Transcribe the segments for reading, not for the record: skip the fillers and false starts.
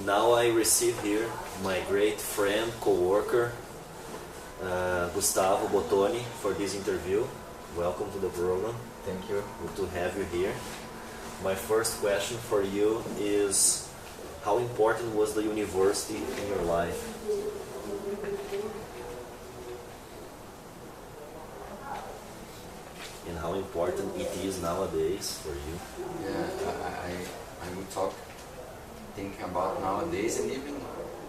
Now I receive here my great friend, co-worker, Gustavo Bottoni, for this interview. Welcome to the program. Thank you. Good to have you here. My first question for you is, how important was the university in your life? And how important it is nowadays for you? Yeah, I would thinking about nowadays, and even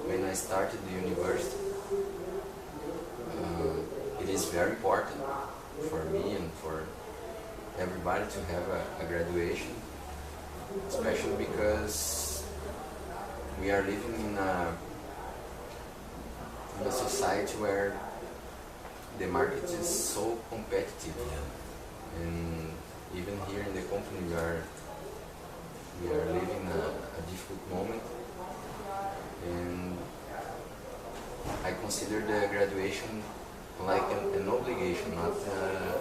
when I started the university, it is very important for me and for everybody to have a graduation, especially because we are living in a society where the market is so competitive, and even here in the company we are living a difficult moment, and I consider the graduation like an obligation, not a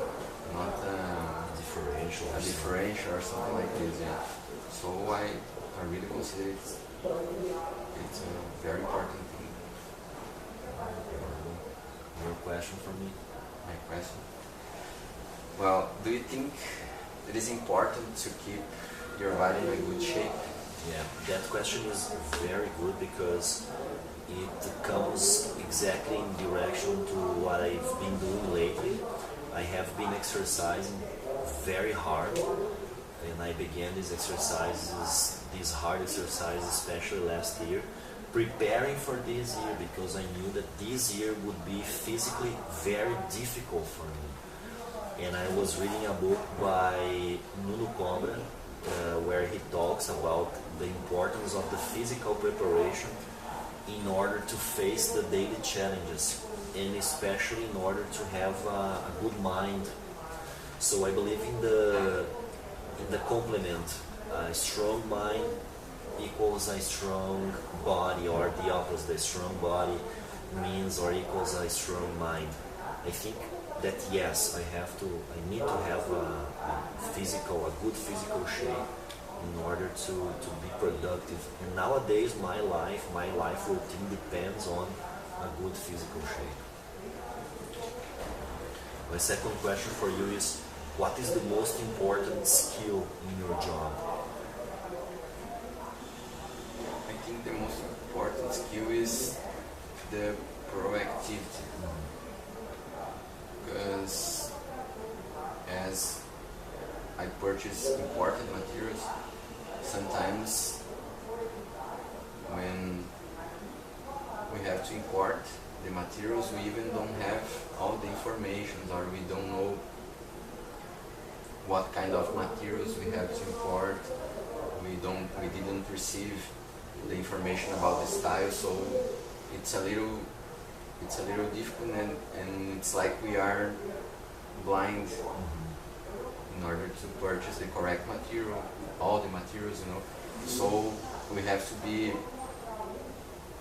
differential or something like this. Yeah. So I really consider it's a very important thing. Your question for me? My question. Well, do you think it is important to keep your body in a good shape? Yeah, that question is very good because it comes exactly in direction to what I've been doing lately. I have been exercising very hard, and I began these hard exercises, especially last year, preparing for this year because I knew that this year would be physically very difficult for me. And I was reading a book by Nuno Cobra, where he talks about the importance of the physical preparation in order to face the daily challenges, and especially in order to have a good mind. So I believe in the complement. A strong mind equals a strong body, or the opposite. A strong body means or equals a strong mind. I think that yes, I need to have a good physical shape in order to be productive. And nowadays my life routine depends on a good physical shape. My second question for you is, what is the most important skill in your job? I think the most important skill is the proactivity. Because as I purchase imported materials, sometimes when we have to import the materials, we even don't have all the information, or we don't know what kind of materials we have to import. We didn't receive the information about the style, so it's a little difficult, and it's like we are blind in order to purchase the correct material, all the materials, So we have to be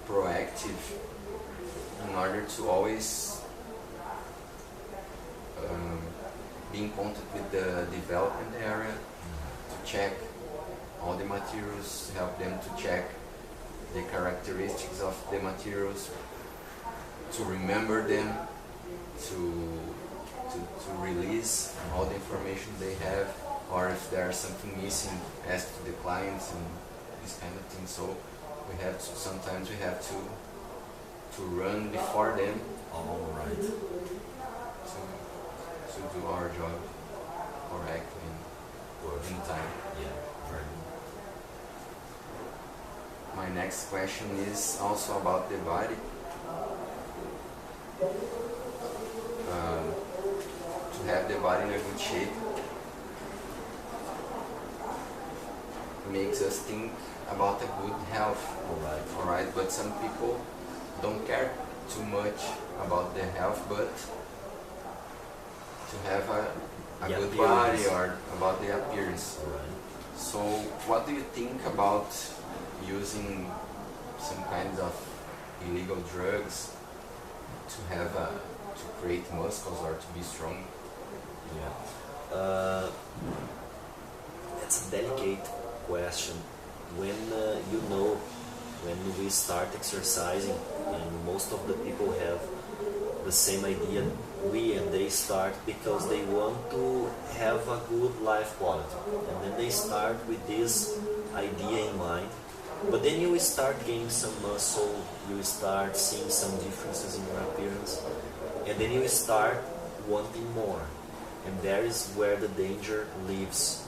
proactive in order to always be in contact with the development area, to check all the materials, help them to check the characteristics of the materials, to remember them, to release all the information they have, or if there's something missing, ask to the clients and this kind of thing. So sometimes we have to run before them. All right. To do our job correctly and in time. Yeah. Right. My next question is also about the body. To have the body in a good shape makes us think about a good health. All right. But some people don't care too much about the health, but to have a good body, or about the appearance. Right. So what do you think about using some kind of illegal drugs to create muscles or to be strong? Yeah. It's a delicate question. When you know when we start exercising, and most of the people have the same idea they start because they want to have a good life quality, and then they start with this idea in mind. But then you start gaining some muscle, you start seeing some differences in your appearance, and then you start wanting more. And there is where the danger lives.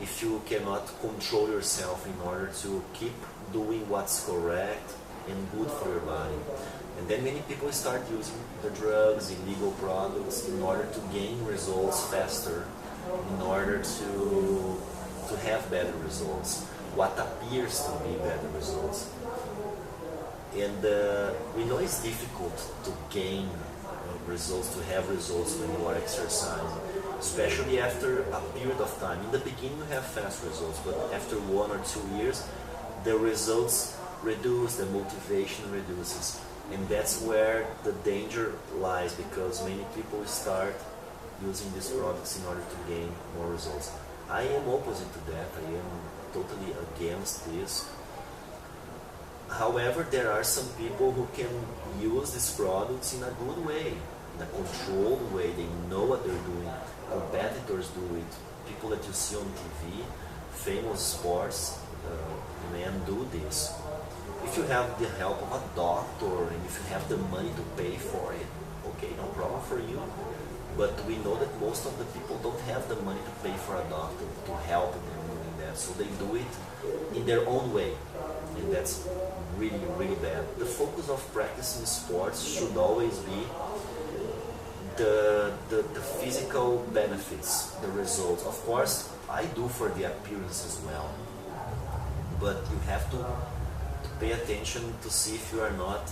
If you cannot control yourself in order to keep doing what's correct and good for your body. And then many people start using the drugs, illegal products, in order to gain results faster, in order to have better results, what appears to be better results. And we know it's difficult to gain results, to have results when you are exercising, especially after a period of time. In the beginning you have fast results, but after 1 or 2 years the results reduce, the motivation reduces. And that's where the danger lies, because many people start using these products in order to gain more results. I am opposite to that. I am totally against this. However, there are some people who can use these products in a good way, in a controlled way. They know what they're doing. Competitors do it. People that you see on TV, famous sports men do this. If you have the help of a doctor and if you have the money to pay for it, okay, no problem for you. But we know that most of the people don't have the money to pay for a doctor to help them doing that. So they do it in their own way. And that's really, really bad. The focus of practicing sports should always be the physical benefits, the results. Of course, I do for the appearance as well. But you have to pay attention to see if you are not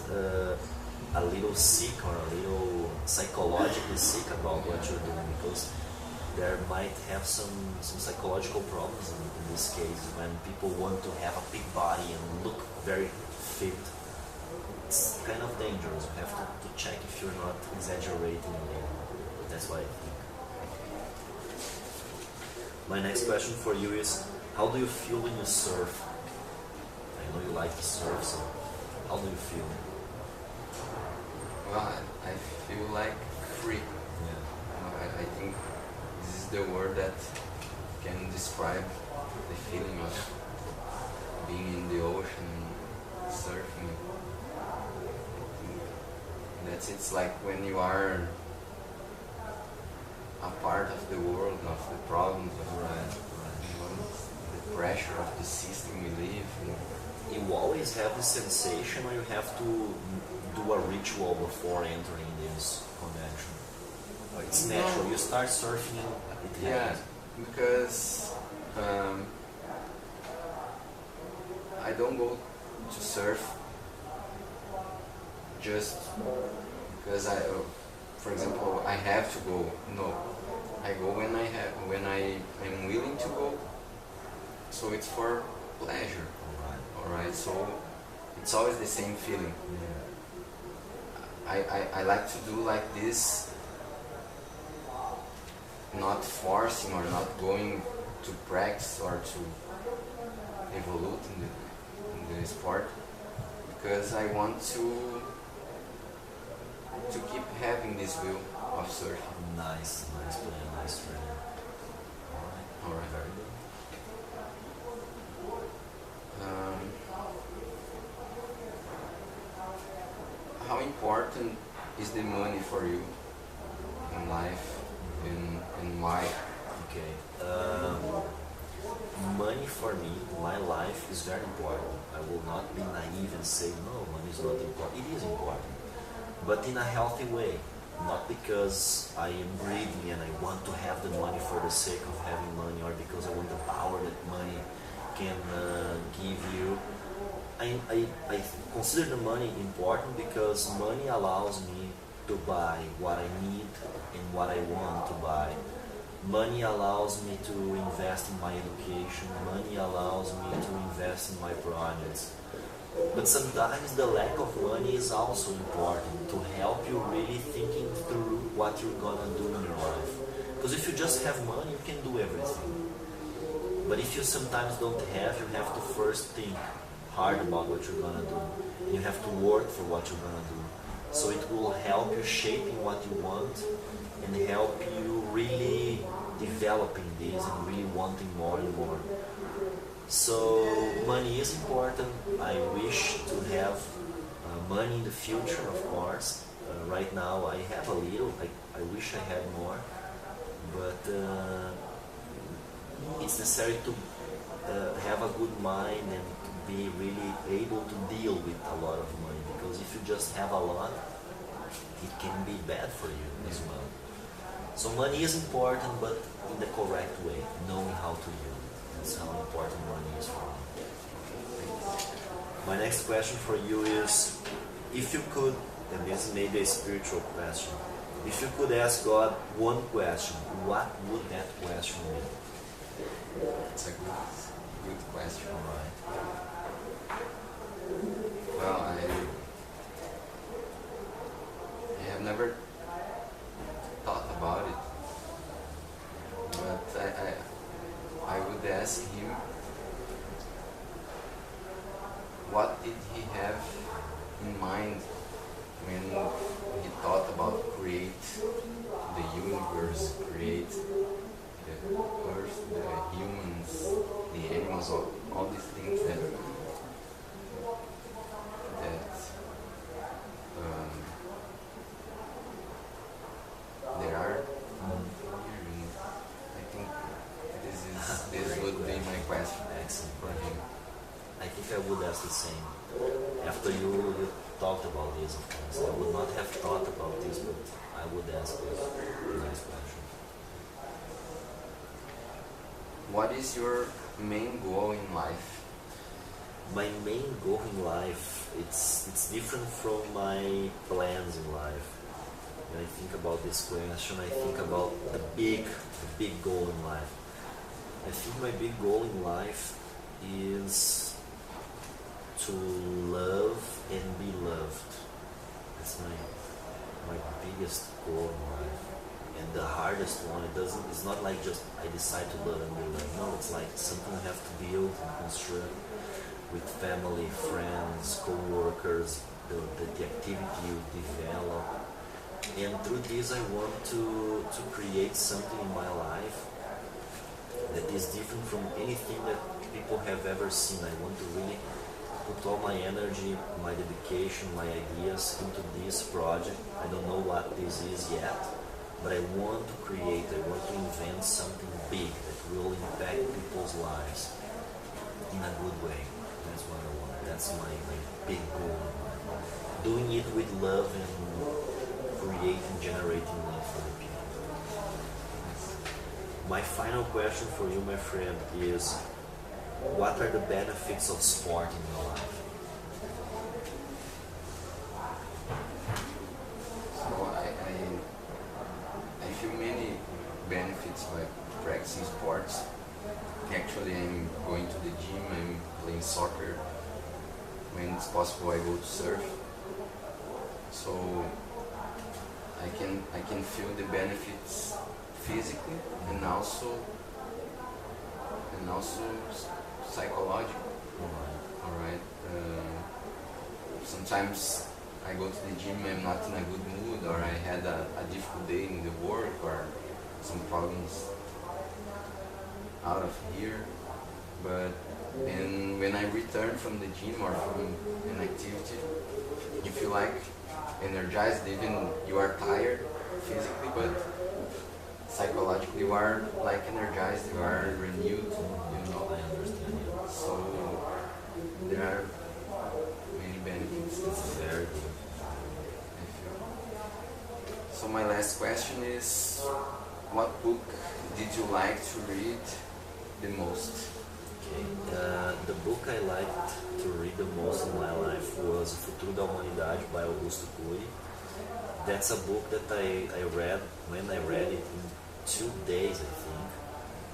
a little sick or a little psychologically sick about what you're doing, because there might have some psychological problems in this case when people want to have a big body and look very fit. It's kind of dangerous. You have to check if you're not exaggerating a little. That's what I think. My next question for you is, how do you feel when you surf? I know you like to surf, so how do you feel? Well, I feel like free. Yeah. I think this is the word that can describe the feeling of being in the ocean, surfing. It's like when you are a part of the world, of the problems, of the pressure of the system we live in. You always have this sensation, or you have to do a ritual before entering this convention? Or it's natural, you start surfing, it happens. Yeah, because I don't go to surf just because for example, I have to go. No, I go when I am willing to go. So it's for pleasure. Alright, so it's always the same feeling. I like to do like this, not forcing or not going to practice or to evolve in the sport, because I want to keep having this will of surfing. Nice plan, nice training. Alright, very good. How important is the money for you in life, and why? Okay. Money for me, my life is very important. I will not be naive and say no, money is not important. It is important, but in a healthy way. Not because I am greedy and I want to have the money for the sake of having money, or because I want the power that money can give you. I consider the money important because money allows me to buy what I need and what I want to buy. Money allows me to invest in my education. Money allows me to invest in my projects. But sometimes the lack of money is also important to help you really thinking through what you're gonna do in your life. Because if you just have money, you can do everything. But if you sometimes don't have, you have to first think, hard about what you're gonna do. And you have to work for what you're gonna do. So it will help you shaping what you want and help you really developing this and really wanting more and more. So money is important. I wish to have money in the future, of course. Right now I have a little, I wish I had more, but it's necessary to have a good mind and to be really able to deal with a lot of money, because if you just have a lot, it can be bad for you as well. So money is important, but in the correct way, knowing how to use it. That's how important money is for me. My next question for you is, if you could, and this may be a spiritual question, if you could ask God one question, what would that question be? It's a good question. All right. Well, I have never thought about it, but I would ask him, what did he have in mind when he thought about create the universe, create the earth, the humans, the animals, all these things that there are here. I think this would be my question. Excellent. For him. I think I would ask the same. After you talked about this, of course. I would not have thought about this, but I would ask this nice question. What is your main goal in life? My main goal in life, it's different from my plans in life. When I think about this question, I think about the big goal in life. I think my big goal in life is to love and be loved. That's my biggest goal in life. And the hardest one, it's not like just I decide to love and be loved. No, it's like something I have to build and construct with family, friends, co-workers, the activity you develop. And through this I want to create something in my life that is different from anything that people have ever seen. I want to really put all my energy, my dedication, my ideas into this project. I don't know what this is yet, but I want to create, I want to invent something big that will impact people's lives in a good way. That's what I want. That's my big goal. Doing it with love and creating, generating love for the people. My final question for you, my friend, is what are the benefits of sport in your life? So I feel many benefits by practicing sports. Actually, I'm going to the gym, I'm playing soccer. When it's possible, I go to surf. So I can feel the benefits physically and also psychological. All right. Sometimes I go to the gym, I'm not in a good mood, or I had a difficult day in the work, or some problems out of here. But when I return from the gym or from an activity, you feel like energized, even you are tired physically, but psychologically you are like energized, you are renewed, you know. I understand you. So there are many benefits. It's very good. I feel. So my last question is, what book did you like to read the most? Okay. The book I liked to read the most in my life was O Futuro da Humanidade by Gustavo. That's a book that I read, when I read it in 2 days, I think,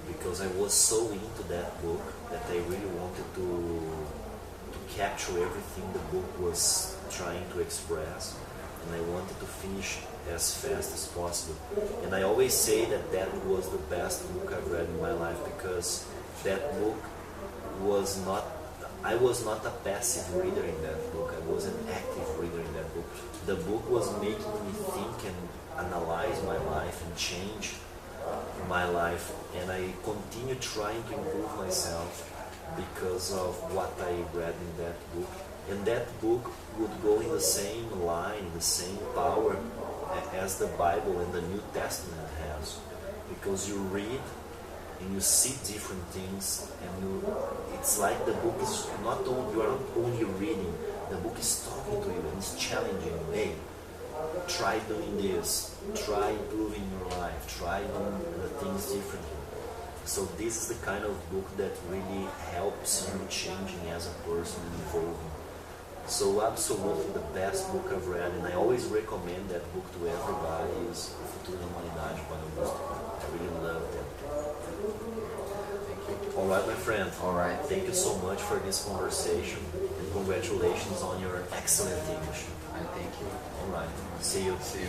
because I was so into that book that I really wanted to capture everything the book was trying to express, and I wanted to finish as fast as possible. And I always say that that was the best book I've read in my life, because that book was not I was not a passive reader in that book, I was an active reader in that book. The book was making me think and analyze my life and change my life, and I continue trying to improve myself because of what I read in that book. And that book would go in the same line, the same power as the Bible and the New Testament has, because you read and you see different things, and it's like the book is not only, you are not only reading, the book is talking to you and it's challenging you. Hey, try doing this, try improving your life, try doing the things differently. So this is the kind of book that really helps you changing as a person and evolving. So absolutely the best book I've read, and I always recommend that book to everybody, is O Futuro da Humanidade by Augusto. I really love that. Thank you. Alright, my friend. Alright. Thank you so much for this conversation, and congratulations on your excellent English. I thank you. Alright. See you. See you.